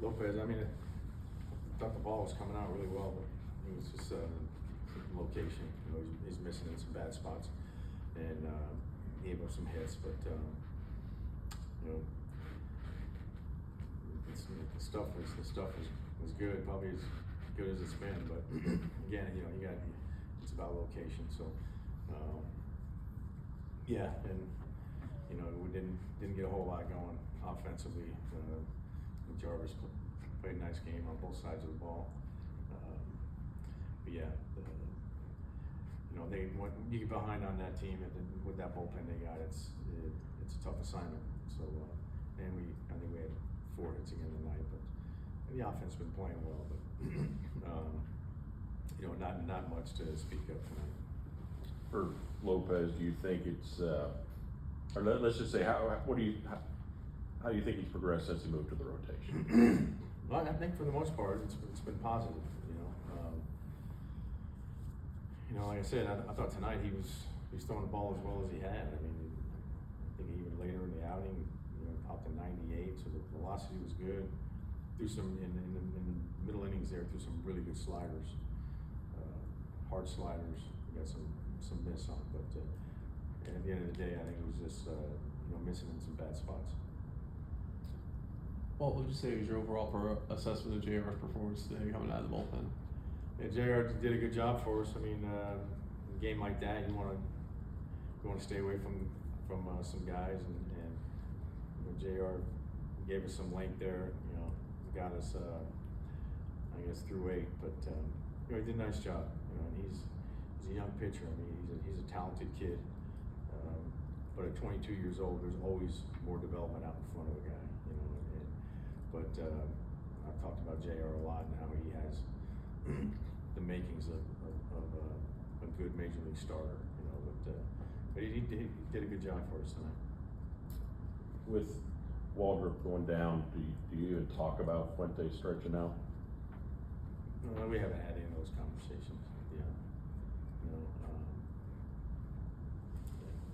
López, I mean, I thought the ball was coming out really well, but it was just location. You know, he's missing in some bad spots, and gave up some hits. But you know, the stuff was good, probably as good as it's been. But again, you know, it's about location. So yeah, and you know, we didn't get a whole lot going offensively. Jarvis played a nice game on both sides of the ball. But yeah, you know, you get behind on that team and with that bullpen they got, it's a tough assignment. So and I think we had 4 hits again tonight, but the offense has been playing well, but you know, not much to speak of tonight. For López, do you think it's or let's just say how do you think he's progressed since he moved to the rotation? Well, I think for the most part it's been positive. You know, like I said, I thought tonight he was throwing the ball as well as he had. I mean, I think even later in the outing, you know, out to 98, so the velocity was good. Threw some in the middle innings there, threw some really good sliders, hard sliders. We got some miss on, but at the end of the day, I think it was just you know, missing in some bad spots. What would you say was your overall assessment of JR's performance today coming out of the bullpen? Yeah, JR did a good job for us. I mean, a game like that, you want to stay away from some guys, and you know, JR gave us some length there. You know, got us, I guess, through 8. But you know, he did a nice job. You know, and he's a young pitcher. I mean, he's a talented kid. But at 22 years old, there's always more development out in front of a guy. You know, but I've talked about JR a lot and how he has the makings of a good major league starter, you know, but he did a good job for us tonight. With Waldrop going down, do you even talk about Fuente stretching out? We haven't had any of those conversations. Yeah, you know,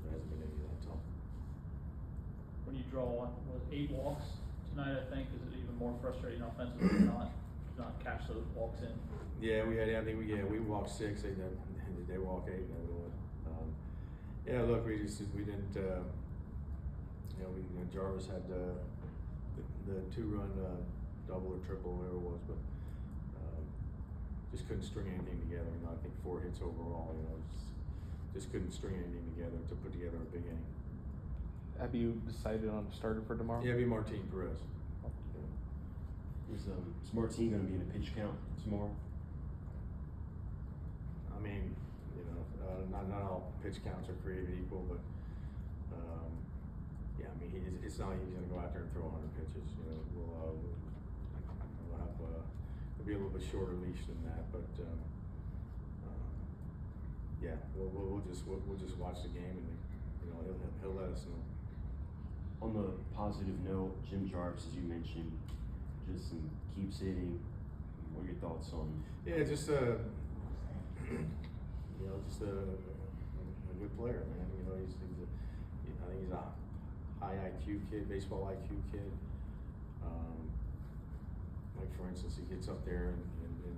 there hasn't been any of that talk. When you draw 8 walks tonight, I think, is it even more frustrating offensively not catch those walks in? Yeah, we walked 6. They walk 8. Yeah, look, we didn't. You know, Jarvis had the 2-run double or triple, whatever it was, but just couldn't string anything together. You know, I think 4 hits overall. You know, just couldn't string anything together to put together a big inning. Have you decided on a starter for tomorrow? Yeah, it'd be Martin Perez. Is Martin going to be in a pitch count tomorrow? I mean, you know, not all pitch counts are created equal, but yeah, I mean, it's not like he's going to go out there and throw 100 pitches. You know, we'll have it'll be a little bit shorter leash than that, but yeah, we'll just watch the game, and you know, he'll let us know. On the positive note, Jim Jarvis, as you mentioned, just keeps hitting. What are your thoughts on? Yeah, just you know, just a good player, man. You know, I think he's a high IQ kid, baseball IQ kid. Like for instance, he gets up there and you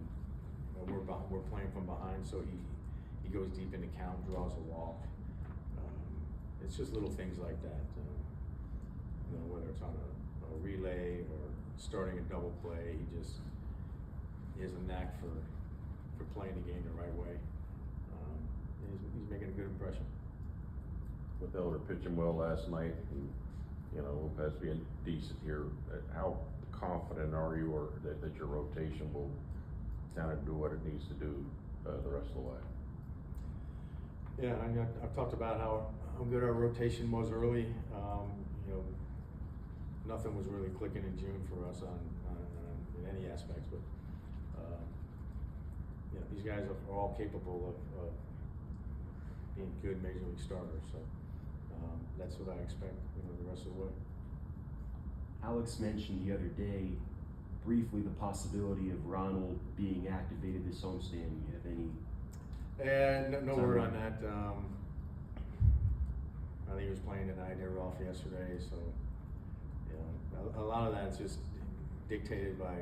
know, we're playing from behind, so he goes deep in the count, draws a walk. It's just little things like that. You know, whether it's on a relay or starting a double play, he has a knack for playing the game the right way. He's making a good impression. With Elder pitching well last night, and you know, López being decent here, how confident are you, or that your rotation will kind of do what it needs to do the rest of the way? Yeah, I've talked about how good our rotation was early. You know, nothing was really clicking in June for us in any aspects, but you know, these guys are all capable of being good major league starters. So that's what I expect, you know, the rest of the way. Alex mentioned the other day briefly the possibility of Ronald being activated this homestand. Do you have any? And no word on that. I think he was playing tonight. They were off yesterday, so yeah. A lot of that's just dictated by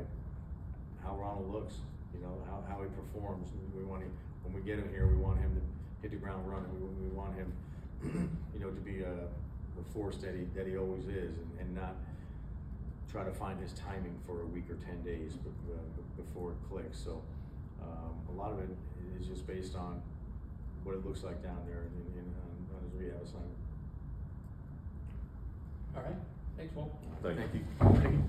how Ronald looks, you know, how he performs. We want him, when we get him here, we want him to hit the ground running. We want him, you know, to be the force that he always is, and not try to find his timing for a week or 10 days before it clicks. So a lot of it is just based on what it looks like down there on his rehab assignment. All right, thanks, Walt. Thank you. Thank you.